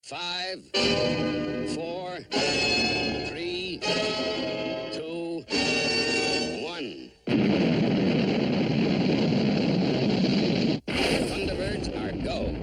5, 4, 3, 2, 1. Thunderbirds are go.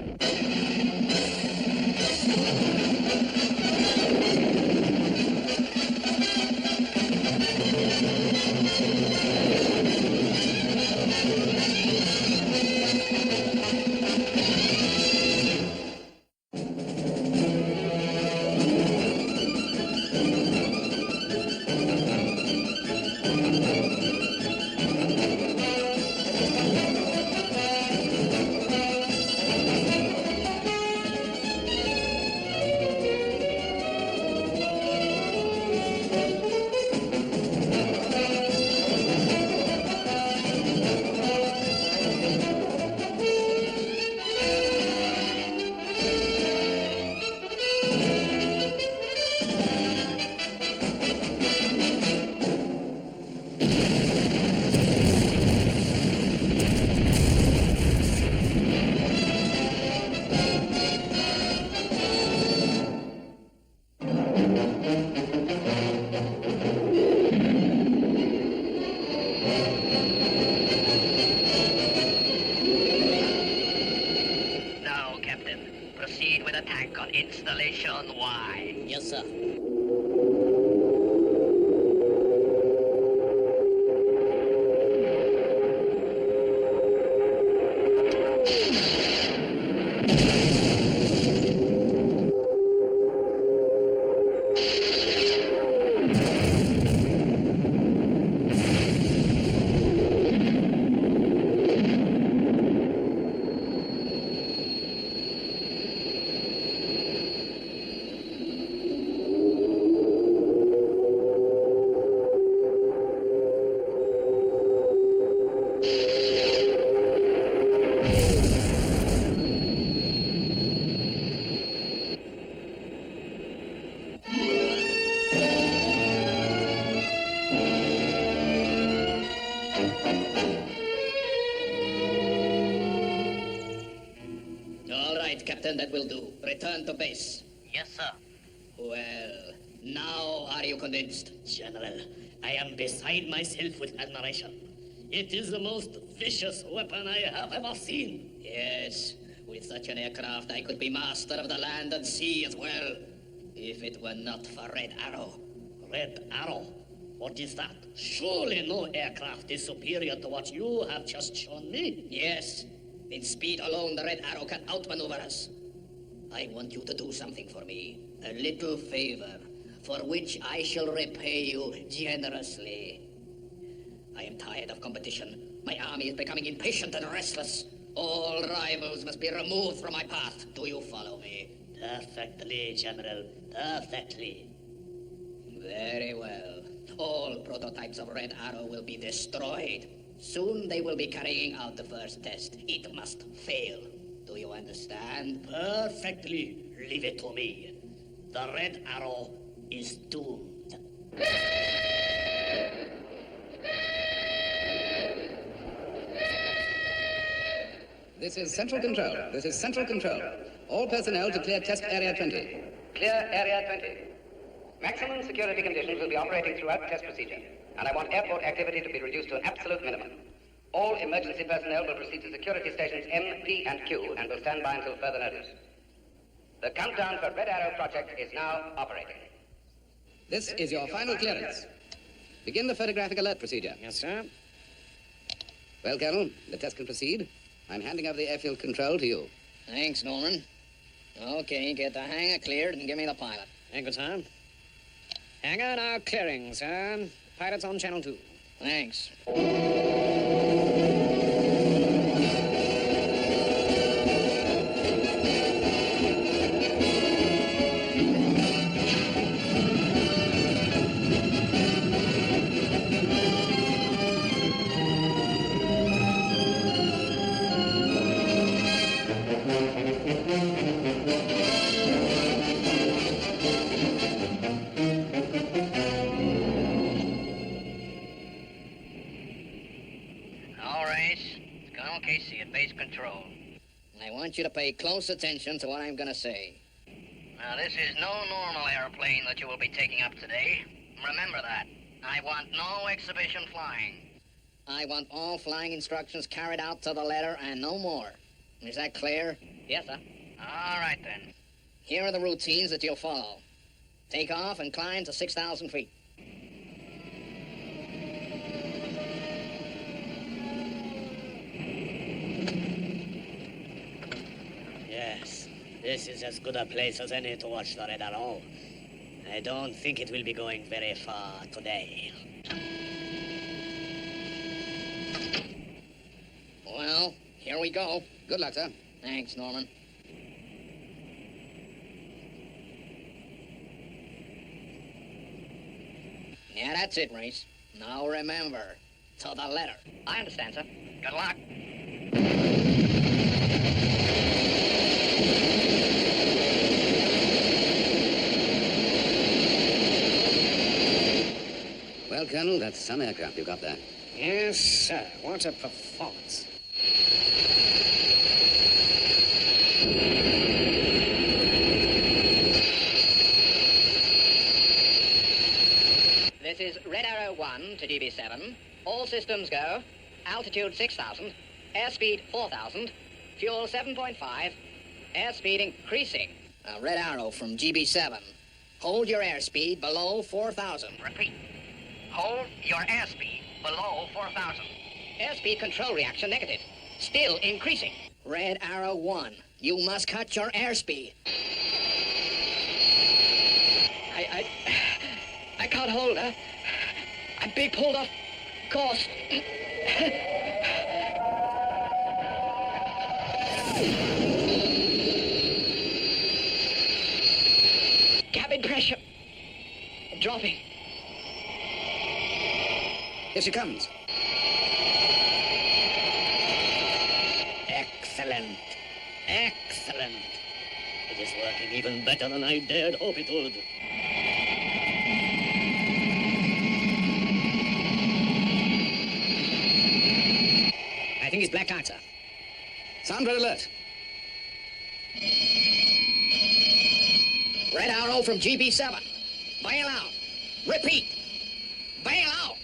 Now, Captain, proceed with attack on Installation Y. Yes, sir. All right, Captain, that will do. Return to base. Yes, sir. Well, now are you convinced? General, I am beside myself with admiration. It is the most vicious weapon I have ever seen. Yes, with such an aircraft, I could be master of the land and sea as well. If it were not for Red Arrow. Red Arrow? What is that? Surely no aircraft is superior to what you have just shown me. Yes, in speed alone, the Red Arrow can outmaneuver us. I want you to do something for me. A little favor, for which I shall repay you generously. I am tired of competition. My army is becoming impatient and restless. All rivals must be removed from my path. Do you follow me? Perfectly, General. Perfectly. Very well. All prototypes of Red Arrow will be destroyed. Soon they will be carrying out the first test. It must fail. Do you understand? Perfectly. Leave it to me. The Red Arrow is doomed. This is Central Control. This is Central Control. All personnel to clear Test Area 20. Clear Area 20. Maximum security conditions will be operating throughout test procedure, and I want airport activity to be reduced to an absolute minimum. All emergency personnel will proceed to security stations M, P, and Q, and will stand by until further notice. The countdown for Red Arrow project is now operating. This is your final clearance. Begin the photographic alert procedure. Yes, sir. Well, Colonel, the test can proceed. I'm handing over the airfield control to you. Thanks, Norman. Okay, get the hangar cleared and give me the pilot. Thank you, sir. Hangar now clearing, sir. Pilots on channel 2. Thanks. Casey at base control. I want you to pay close attention to what I'm going to say. Now, this is no normal airplane that you will be taking up today. Remember that. I want no exhibition flying. I want all flying instructions carried out to the letter and no more. Is that clear? Yes, sir. All right, then. Here are the routines that you'll follow. Take off and climb to 6,000 feet. Yes, this is as good a place as any to watch the Red Arrow. I don't think it will be going very far today. Well, here we go. Good luck, sir. Thanks, Norman. Yeah, that's it, Race. Now remember, to the letter. I understand, sir. Good luck. Well, Colonel, that's some aircraft you got there. Yes, sir. What a performance. This is Red Arrow 1 to GB7. All systems go. Altitude 6,000. Airspeed 4,000. Fuel 7.5. Airspeed increasing. Red Arrow from GB7. Hold your airspeed below 4,000. Repeat. Hold your airspeed below 4,000. Airspeed control reaction negative. Still increasing. Red Arrow 1. You must cut your airspeed. I can't hold her. I'm being pulled off course. Cabin pressure dropping. Here she comes. Excellent. Excellent. It is working even better than I dared hope it would. I think it's black out, sir. Sound red alert. Red Arrow from GB7. Bail out. Repeat. Bail out.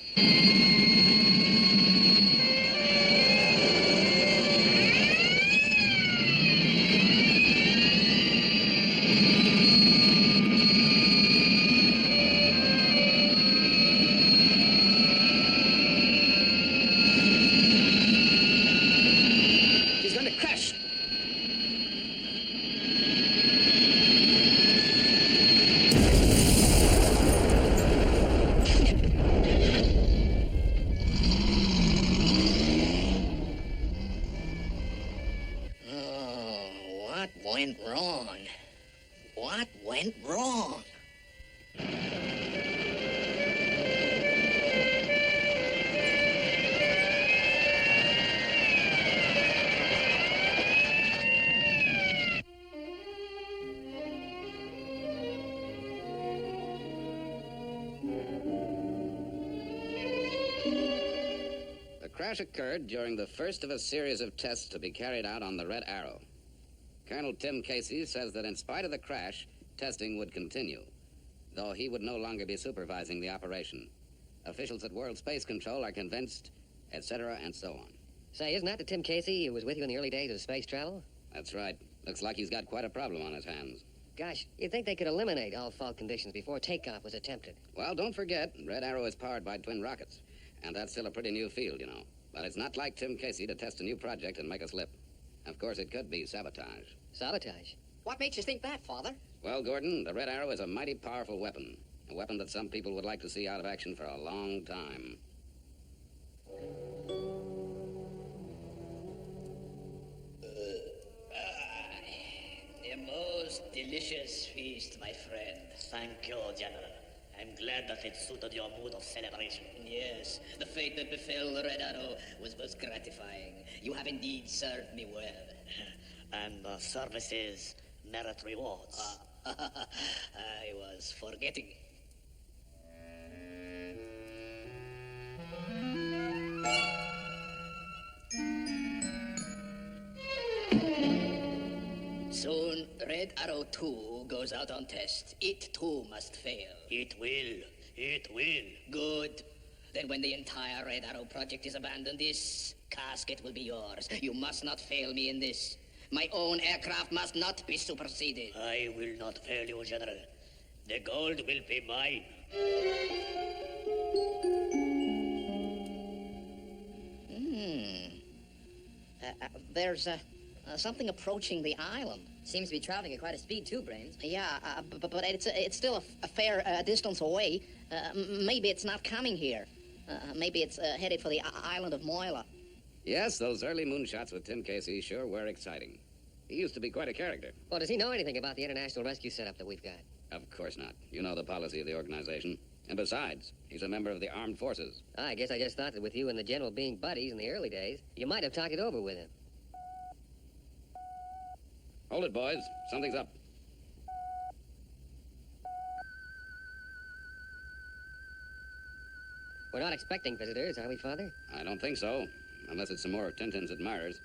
She's going to crash. Oh, what went wrong? What went wrong? The crash occurred during the first of a series of tests to be carried out on the Red Arrow. Colonel Tim Casey says that in spite of the crash, testing would continue, though he would no longer be supervising the operation. Officials at World Space Control are convinced, etc., and so on. Say, isn't that the Tim Casey who was with you in the early days of space travel? That's right. Looks like he's got quite a problem on his hands. Gosh, you'd think they could eliminate all fault conditions before takeoff was attempted. Well, don't forget, Red Arrow is powered by twin rockets. And that's still a pretty new field, you know. But it's not like Tim Casey to test a new project and make a slip. Of course, it could be sabotage. Sabotage? What makes you think that, Father? Well, Gordon, the Red Arrow is a mighty powerful weapon. A weapon that some people would like to see out of action for a long time. A most delicious feast, my friend. Thank you, General. I'm glad that it suited your mood of celebration. Yes, the fate that befell the Red Arrow was most gratifying. You have indeed served me well. And services merit rewards. I was forgetting. Soon, Red Arrow 2 goes out on test. It too must fail. It will. It will. Good. Then when the entire Red Arrow project is abandoned, this casket will be yours. You must not fail me in this. My own aircraft must not be superseded. I will not fail you, General. The gold will be mine. There's something approaching the island. Seems to be traveling at quite a speed, too, Brains. Yeah, but it's still a fair distance away. Maybe it's not coming here. Maybe it's headed for the island of Moila. Yes, those early moonshots with Tim Casey sure were exciting. He used to be quite a character. Well, does he know anything about the international rescue setup that we've got? Of course not. You know the policy of the organization. And besides, he's a member of the armed forces. I guess I just thought that with you and the General being buddies in the early days, you might have talked it over with him. Hold it, boys. Something's up. We're not expecting visitors, are we, Father? I don't think so. Unless it's some more of Tintin's admirers.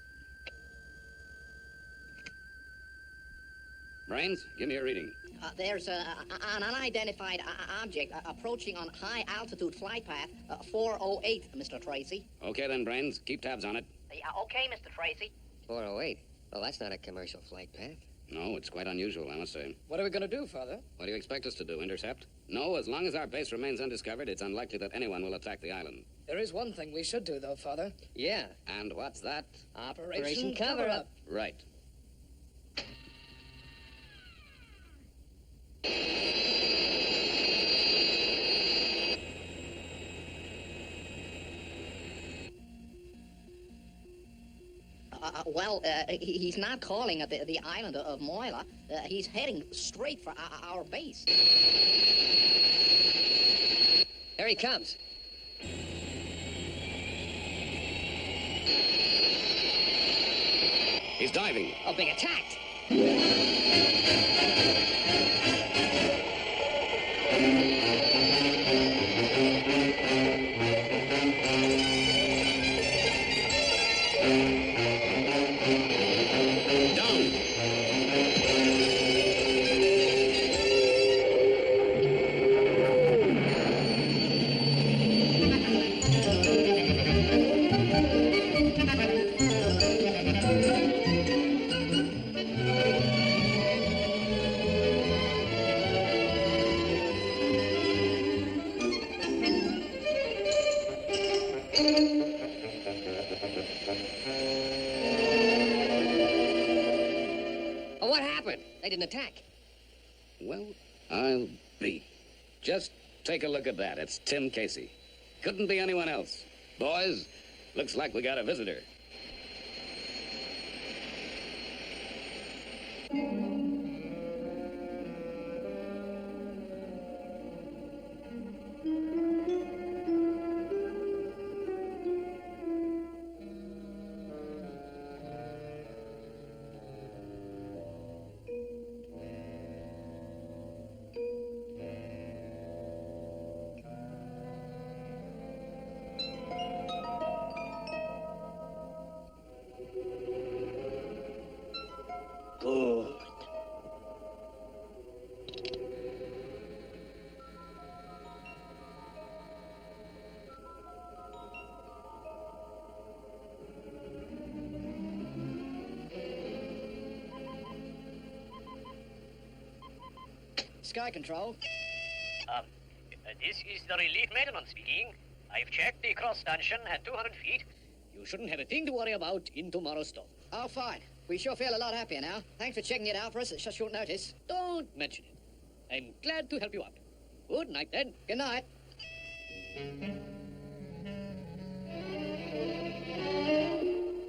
Brains, give me a reading. There's an unidentified object approaching on high-altitude flight path 408, Mr. Tracy. Okay then, Brains. Keep tabs on it. Okay, Mr. Tracy. 408. Well, that's not a commercial flight path. No, it's quite unusual, I must say. What are we going to do, Father? What do you expect us to do, intercept? No, as long as our base remains undiscovered, it's unlikely that anyone will attack the island. There is one thing we should do, though, Father. Yeah. And what's that? Operation Cover-Up. Right. He's not calling at the island of Moila. He's heading straight for our base. There he comes. He's diving. Oh, being attacked. Oh, what happened? They didn't attack. Well, I'll be. Just take a look at that. It's Tim Casey. Couldn't be anyone else. Boys, looks like we got a visitor. Good. Sky Control. This is the relief maintenance speaking. I've checked the cross stanchion at 200 feet. You shouldn't have a thing to worry about in tomorrow's storm. Oh, fine. We sure feel a lot happier now. Thanks for checking it out for us at such short notice. Don't mention it. I'm glad to help you out. Good night, then. Good night.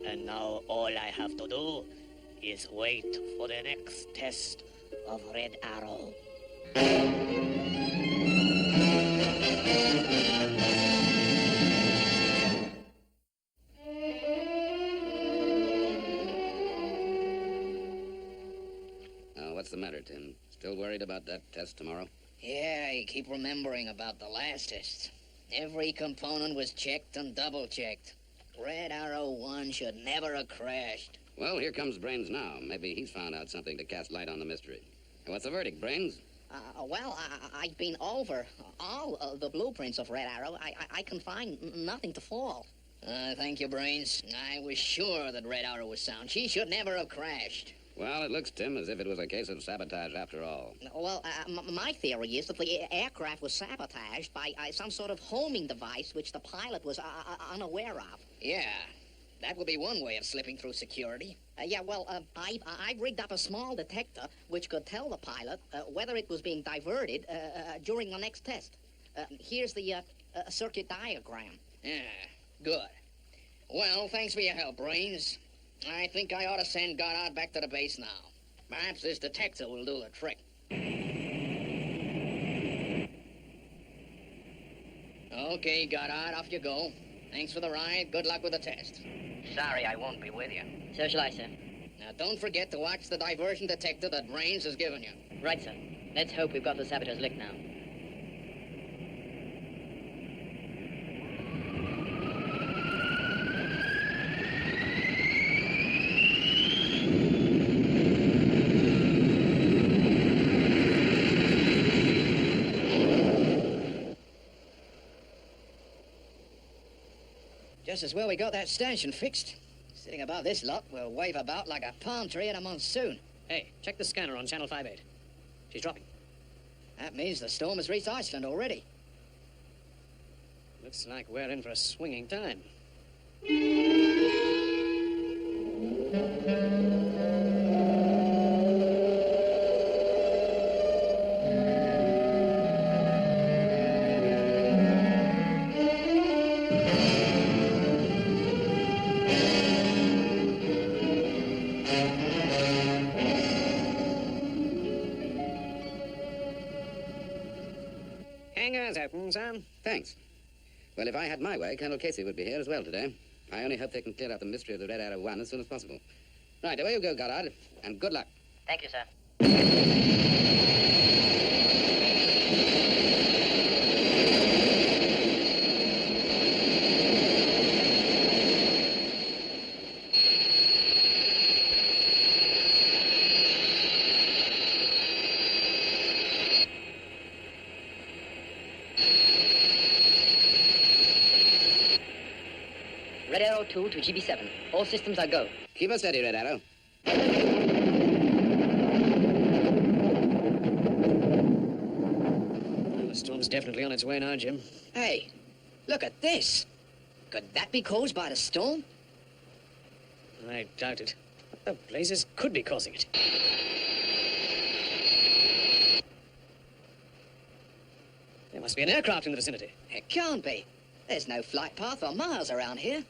And now all I have to do is wait for the next test of Red Arrow. What's the matter, Tim? Still worried about that test tomorrow? Yeah, I keep remembering about the last test. Every component was checked and double-checked. Red Arrow 1 should never have crashed. Well, here comes Brains now. Maybe he's found out something to cast light on the mystery. What's the verdict, Brains? I've been over all of the blueprints of Red Arrow. I can find nothing to fall. Thank you, Brains. I was sure that Red Arrow was sound. She should never have crashed. Well, it looks, Tim, as if it was a case of sabotage after all. Well, my theory is that the aircraft was sabotaged by some sort of homing device which the pilot was unaware of. Yeah, that would be one way of slipping through security. I've rigged up a small detector which could tell the pilot whether it was being diverted during the next test. Here's the circuit diagram. Yeah, good. Well, thanks for your help, Brains. I think I ought to send Goddard back to the base now. Perhaps this detector will do the trick. Okay, Goddard, off you go. Thanks for the ride. Good luck with the test. Sorry, I won't be with you. So shall I, sir. Now, don't forget to watch the diversion detector that Brains has given you. Right, sir. Let's hope we've got the saboteurs licked now. Just as well we got that stanchion fixed. Sitting above this lot, we'll wave about like a palm tree in a monsoon. Hey, check the scanner on channel 58. She's dropping. That means the storm has reached Iceland already. Looks like we're in for a swinging time. Hangar's open, sir. Thanks. Well, if I had my way, Colonel Casey would be here as well today. I only hope they can clear up the mystery of the Red Arrow 1 as soon as possible. Right, away you go, Goddard, and good luck. Thank you, sir. Red Arrow 2 to GB7. All systems are go. Keep us steady, Red Arrow. Well, the storm's definitely on its way now, Jim. Hey, look at this. Could that be caused by the storm? I doubt it. What the blazes could be causing it? There must be an aircraft in the vicinity. It can't be. There's no flight path or miles around here.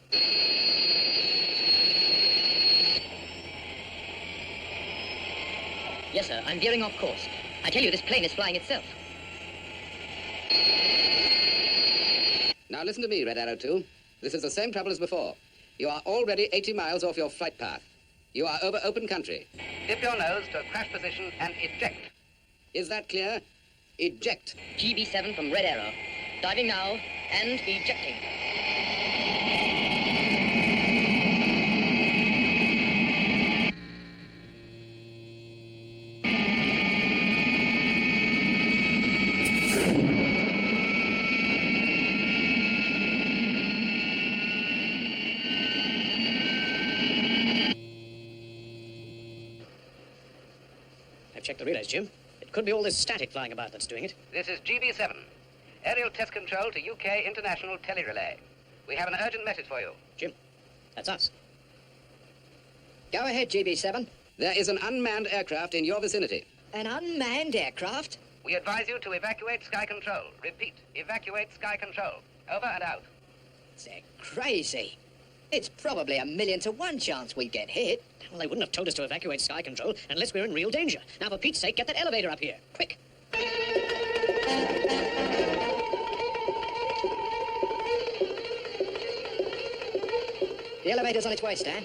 Yes, sir. I'm veering off course. I tell you, this plane is flying itself. Now listen to me, Red Arrow 2. This is the same trouble as before. You are already 80 miles off your flight path. You are over open country. Dip your nose to a crash position and eject. Is that clear? Eject. GB7 from Red Arrow. Diving now and ejecting. I've checked the relays, Jim. It could be all this static flying about that's doing it. This is GB7. Aerial test control to UK International Tele-Relay. We have an urgent message for you. Jim, that's us. Go ahead, GB7. There is an unmanned aircraft in your vicinity. An unmanned aircraft? We advise you to evacuate Sky Control. Repeat, evacuate Sky Control. Over and out. They're crazy. It's probably 1,000,000 to 1 chance we get hit. Well, they wouldn't have told us to evacuate Sky Control unless we're in real danger. Now, for Pete's sake, get that elevator up here. Quick. The elevator's on its way, Stan.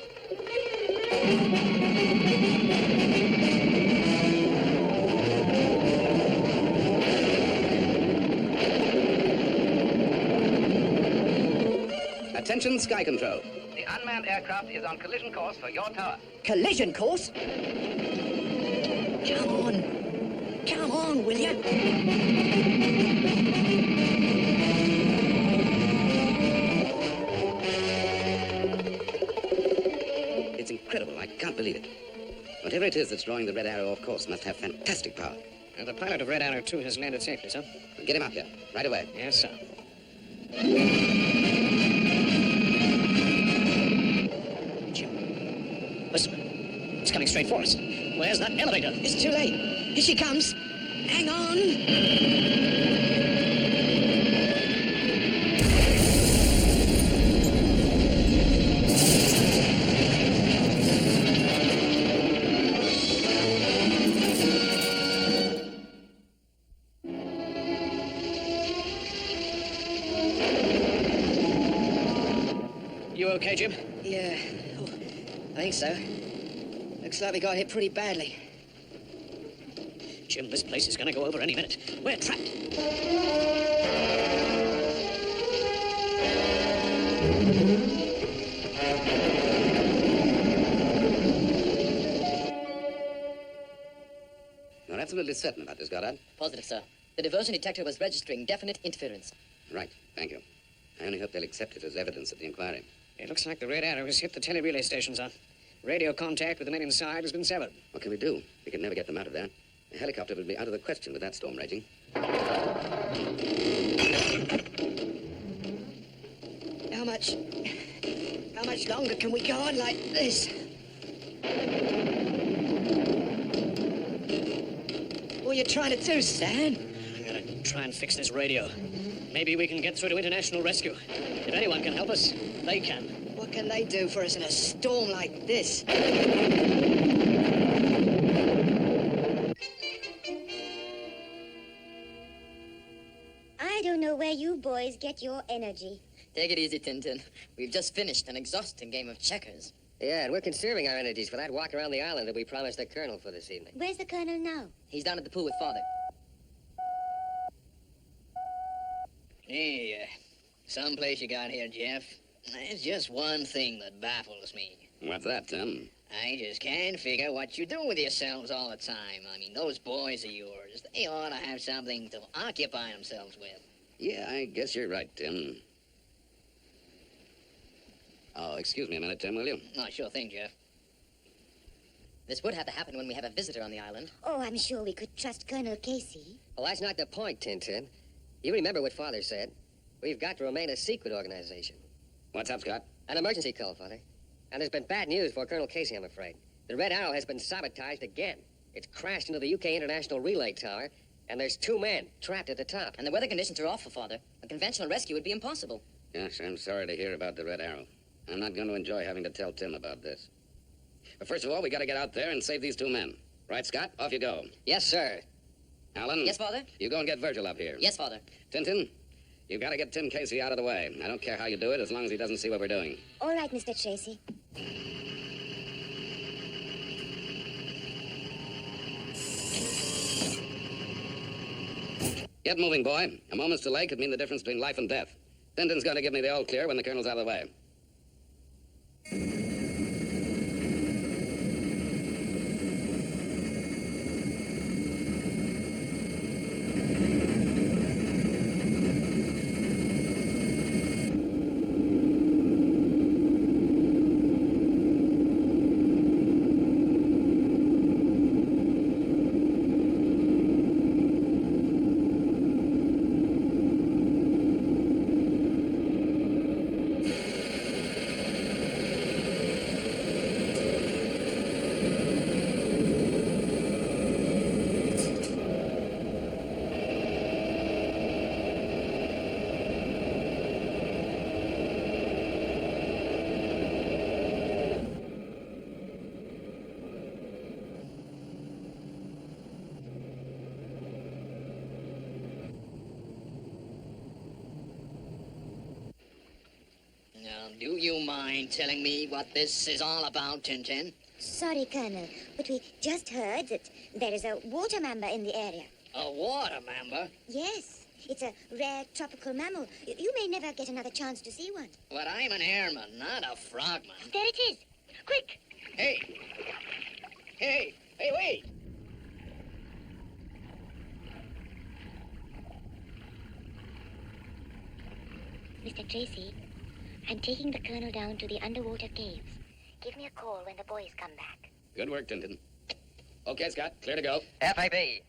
Attention, Sky Control. The unmanned unmanned aircraft is on collision course for your tower. Collision course? Come on. Come on, will you? It's incredible. I can't believe it. Whatever it is that's drawing the Red Arrow off course must have fantastic power. And the pilot of Red Arrow 2 has landed safely, sir. Get him up here, right away. Yes, sir. Jim, listen. It's coming straight for us. Where's that elevator? It's too late. Here she comes. Hang on. You okay, Jim? Yeah. Oh, I think so. Looks like we got hit pretty badly. Jim, this place is going to go over any minute. We're trapped. You're absolutely certain about this, Goddard? Positive, sir. The diversion detector was registering definite interference. Right, thank you. I only hope they'll accept it as evidence at the inquiry. It looks like the Red Arrow has hit the tele-relay station, sir. Radio contact with the men inside has been severed. What can we do? We can never get them out of there. A helicopter would be out of the question with that storm raging. How much longer can we go on like this? What are you trying to do, Stan? I'm going to try and fix this radio. Maybe we can get through to international rescue. If anyone can help us, they can. What can they do for us in a storm like this? I don't know where you boys get your energy. Take it easy, Tintin. We've just finished an exhausting game of checkers. Yeah, and we're conserving our energies for that walk around the island that we promised the Colonel for this evening. Where's the Colonel now? He's down at the pool with Father. Hey, someplace you got here, Jeff. There's just one thing that baffles me. What's that, Tim? I just can't figure what you do with yourselves all the time. I mean, those boys of yours, they ought to have something to occupy themselves with. Yeah, I guess you're right, Tim. Oh, excuse me a minute, Tim, will you? Oh, sure thing, Jeff. This would have to happen when we have a visitor on the island. Oh, I'm sure we could trust Colonel Casey. Well, that's not the point, Tintin. You remember what Father said. We've got to remain a secret organization. What's up, Scott? An emergency call, Father. And there's been bad news for Colonel Casey, I'm afraid. The Red Arrow has been sabotaged again. It's crashed into the UK International Relay Tower, and there's 2 men trapped at the top. And the weather conditions are awful, Father. A conventional rescue would be impossible. Yes, I'm sorry to hear about the Red Arrow. I'm not going to enjoy having to tell Tim about this. But first of all, we got to get out there and save these 2 men. Right, Scott? Off you go. Yes, sir. Alan? Yes, Father? You go and get Virgil up here. Yes, Father. Tintin, you've got to get Tim Casey out of the way. I don't care how you do it, as long as he doesn't see what we're doing. All right, Mr. Tracy. Get moving, boy. A moment's delay could mean the difference between life and death. Tintin's going to give me the all clear when the Colonel's out of the way. Now, do you mind telling me what this is all about, Tintin? Sorry, Colonel, but we just heard that there is a water member in the area. A water member? Yes. It's a rare tropical mammal. You may never get another chance to see one. But I'm an airman, not a frogman. There it is. Quick! Hey! Hey, wait! Mr. Tracy, I'm taking the Colonel down to the underwater caves. Give me a call when the boys come back. Good work, Tintin. Okay, Scott, clear to go. FIB.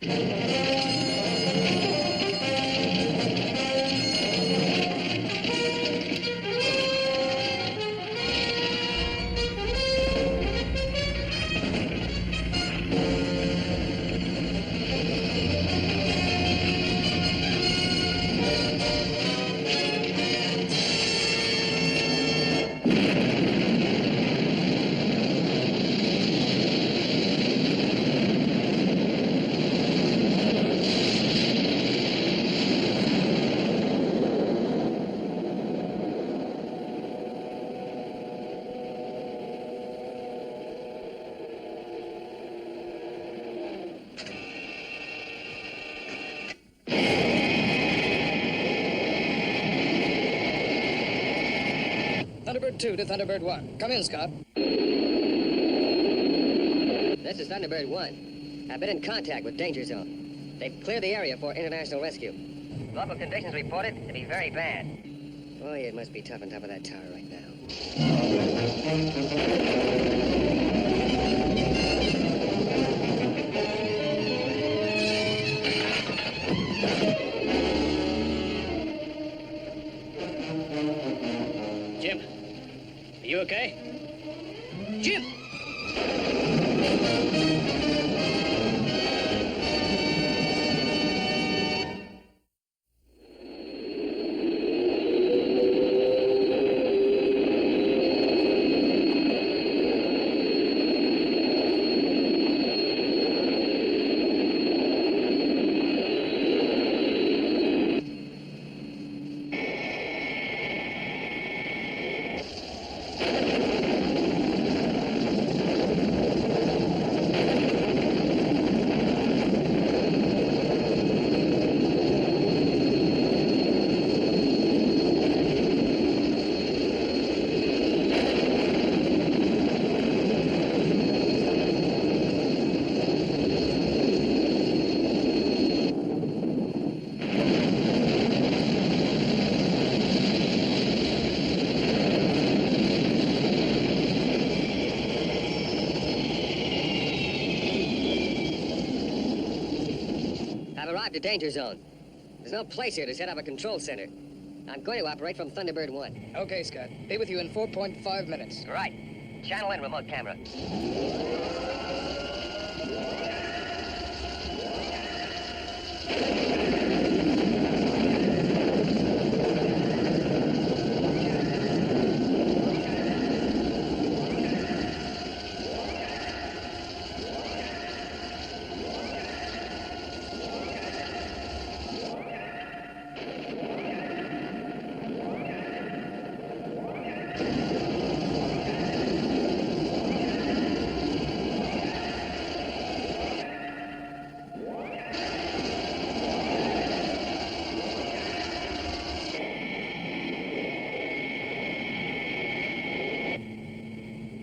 Thunderbird 2 to Thunderbird 1. Come in, Scott. This is Thunderbird 1. I've been in contact with Danger Zone. They've cleared the area for international rescue. Local conditions reported to be very bad. Boy, it must be tough on top of that tower right now. Jim, are you okay? Jim! Arrived at Danger Zone. There's no place here to set up a control center. I'm going to operate from Thunderbird 1. Okay, Scott. Be with you in 4.5 minutes. Right. Channel in remote camera.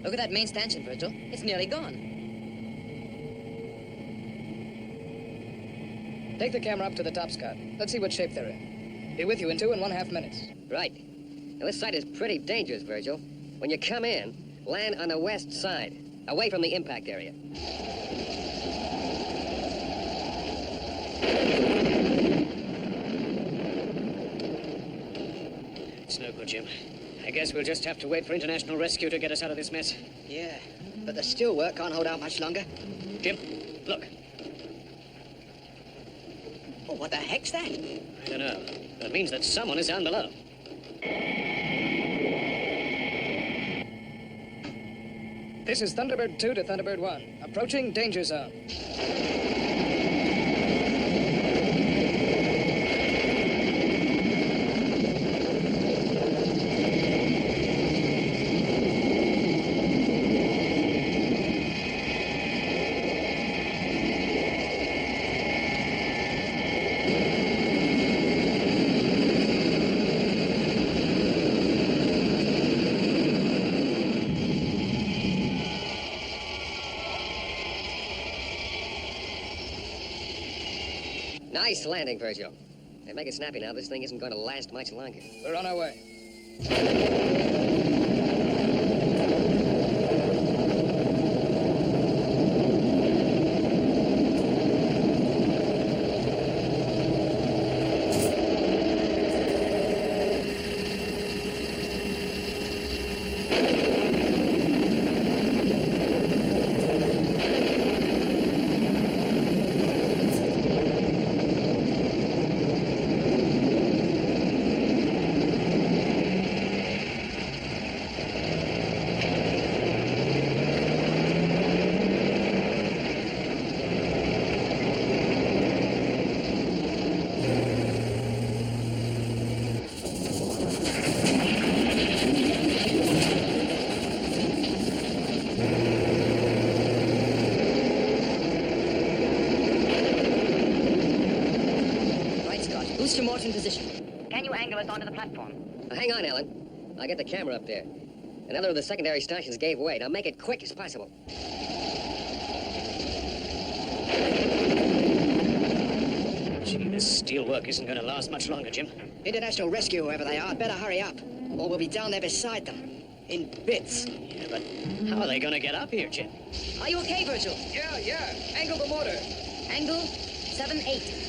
Look at that main stanchion, Virgil. It's nearly gone. Take the camera up to the top, Scott. Let's see what shape they're in. Be with you in 2.5 minutes. Right. Now, this site is pretty dangerous, Virgil. When you come in, land on the west side, away from the impact area. It's no good, Jim. I guess we'll just have to wait for international rescue to get us out of this mess. Yeah, but the steel work can't hold out much longer. Jim, look. Oh, what the heck's that? I don't know. But it means that someone is down below. This is Thunderbird 2 to Thunderbird 1. Approaching Danger Zone. Nice landing, Virgil. Hey, make it snappy now. This thing isn't going to last much longer. We're on our way. Boost your mortar in position. Can you angle us onto the platform? Hang on, Ellen. I'll get the camera up there. Another of the secondary stanchions gave way. Now make it quick as possible. Gee, this steel work isn't going to last much longer, Jim. International Rescue, whoever they are, better hurry up, or we'll be down there beside them. In bits. Yeah, but how are they going to get up here, Jim? Are you okay, Virgil? Yeah. Angle the motor. Angle 7-8.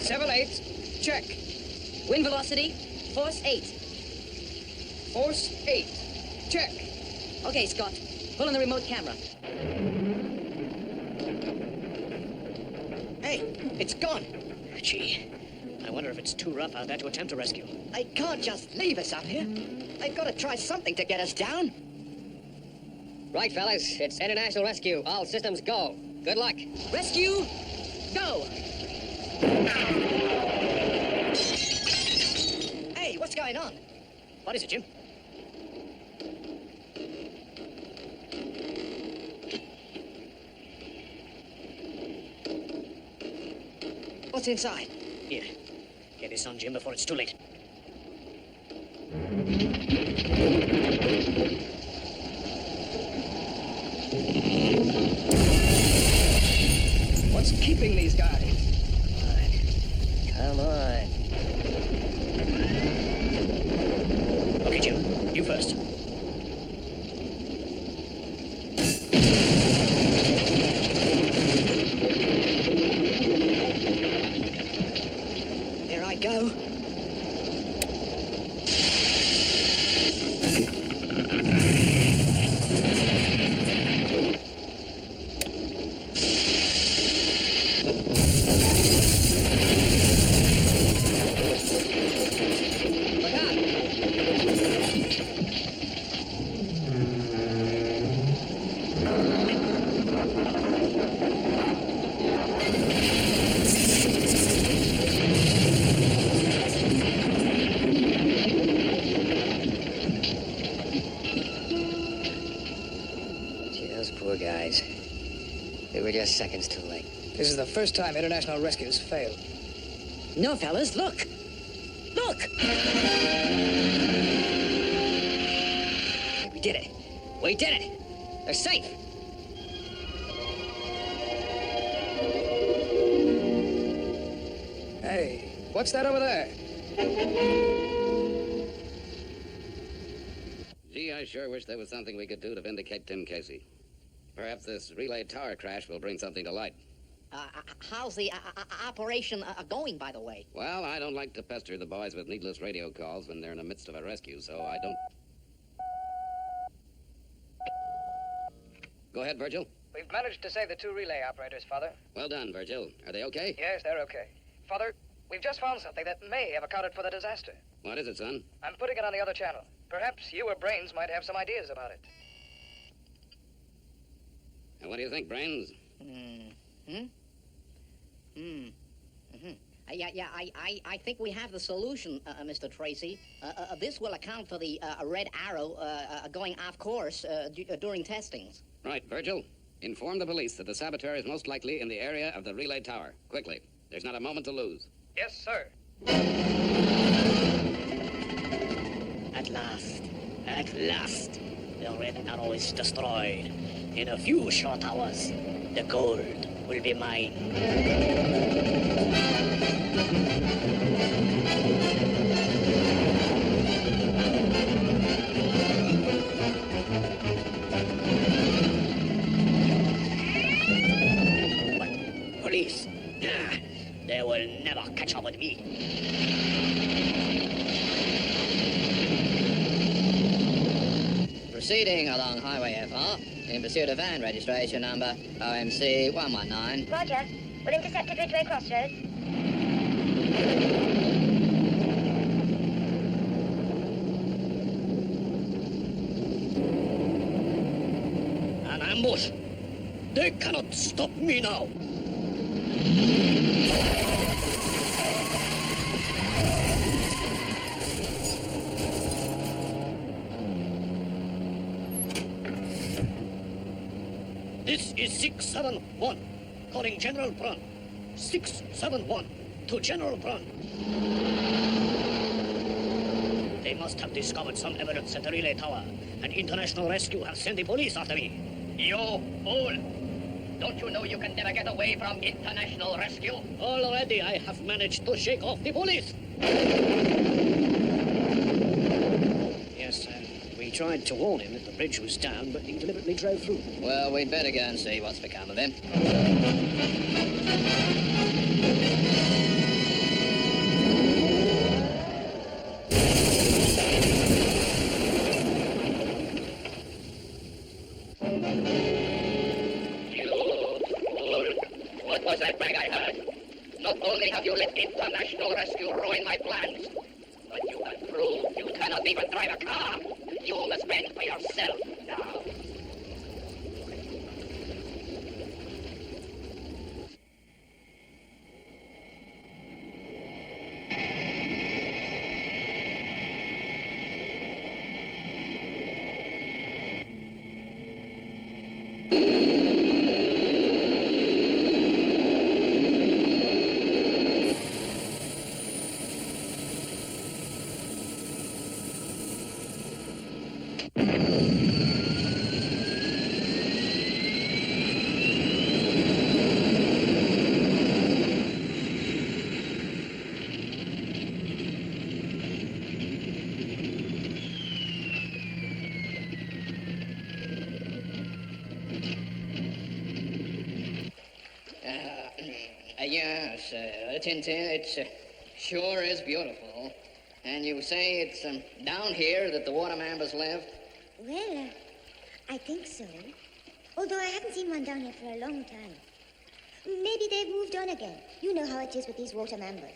7-8. Check. Wind velocity, force 8. Force 8. Check. Okay, Scott. Pull on the remote camera. Hey, it's gone. Gee, I wonder if it's too rough out there to attempt a rescue. They can't just leave us up here. They've got to try something to get us down. Right, fellas. It's International Rescue. All systems go. Good luck. Rescue, go! Hey, what's going on? What is it, Jim? What's inside? Here, get this on, Jim, before it's too late. What's keeping these guys? Come on. Okay, Jim, you first. Here I go. Poor guys. They were just seconds too late. This is the first time international rescues failed. No, fellas, look! Look! We did it. We did it. They're safe. Hey, what's that over there? Gee, I sure wish there was something we could do to vindicate Tim Casey. Perhaps this relay tower crash will bring something to light. How's the operation going, by the way? Well, I don't like to pester the boys with needless radio calls when they're in the midst of a rescue, so I don't... Go ahead, Virgil. We've managed to save the two relay operators, Father. Well done, Virgil. Are they okay? Yes, they're okay. Father, we've just found something that may have accounted for the disaster. What is it, son? I'm putting it on the other channel. Perhaps you or Brains might have some ideas about it. And what do you think, Brains? I think we have the solution, Mr. Tracy. This will account for the red arrow going off course during testings. Right, Virgil. Inform the police that the saboteur is most likely in the area of the relay tower. Quickly. There's not a moment to lose. Yes, sir. At last, the red arrow is destroyed in a few short hours. The gold will be mine. What? Police? Nah, they will never catch up with me. Proceeding along Highway FR in pursuit of van registration number OMC 119. Roger. We'll intercept at Ridgeway Crossroads. An ambush. They cannot stop me now. This is 671. Calling General Brun. 671 to General Brun. They must have discovered some evidence at the relay tower. An international rescue has sent the police after me. You fool! Don't you know you can never get away from international rescue? Already I have managed to shake off the police. Yes, we tried to warn him that the bridge was down, but he deliberately drove through. Well, we'd better go and see what's become of him. What was that bang I heard? Not only have you let international rescue ruin my plans, but you have proved you cannot even drive a car. You must fend for yourself now. Yes, Tintin, it's sure is beautiful. And you say it's down here that the water mambas live? Well, I think so. Although I haven't seen one down here for a long time. Maybe they've moved on again. You know how it is with these water mambas.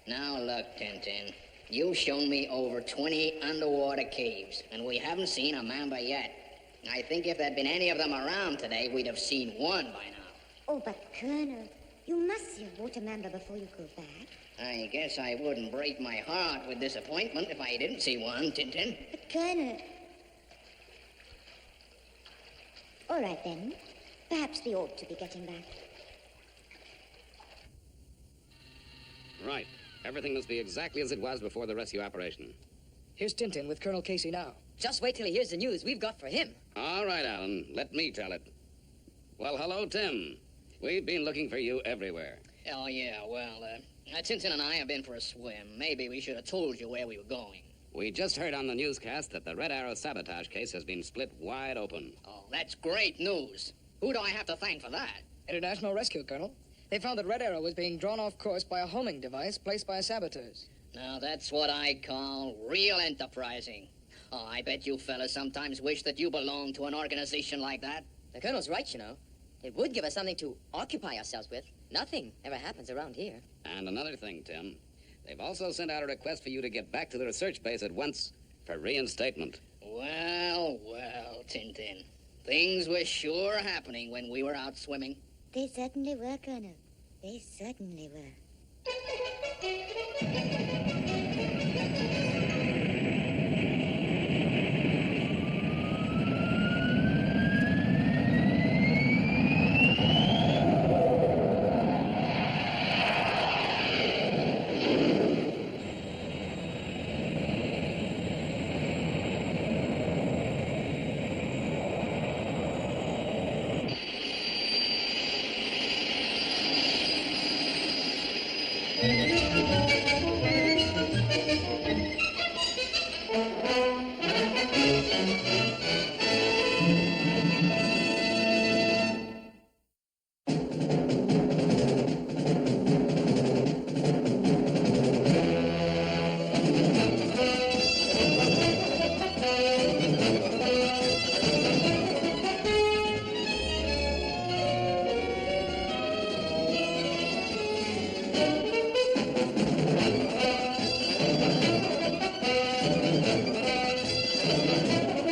Now look, Tintin. You've shown me over 20 underwater caves, and we haven't seen a mamba yet. I think if there'd been any of them around today, we'd have seen one by now. Oh, but Colonel, you must see a water mamba before you go back. I guess I wouldn't break my heart with disappointment if I didn't see one, Tintin. But Colonel... All right, then. Perhaps we ought to be getting back. Right. Everything must be exactly as it was before the rescue operation. Here's Tintin with Colonel Casey now. Just wait till he hears the news we've got for him. All right, Alan. Let me tell it. Well, hello, Tim. We've been looking for you everywhere. Oh, yeah, well, Tintin and I have been for a swim. Maybe we should have told you where we were going. We just heard on the newscast that the Red Arrow sabotage case has been split wide open. Oh, that's great news. Who do I have to thank for that? International Rescue, Colonel. They found that Red Arrow was being drawn off course by a homing device placed by saboteurs. Now, that's what I call real enterprising. Oh, I bet you fellas sometimes wish that you belonged to an organization like that. The Colonel's right, you know. It would give us something to occupy ourselves with. Nothing ever happens around here. And another thing, Tim. They've also sent out a request for you to get back to the research base at once for reinstatement. Well, Tintin. Things were sure happening when we were out swimming. They certainly were, Colonel. They certainly were. Thank you.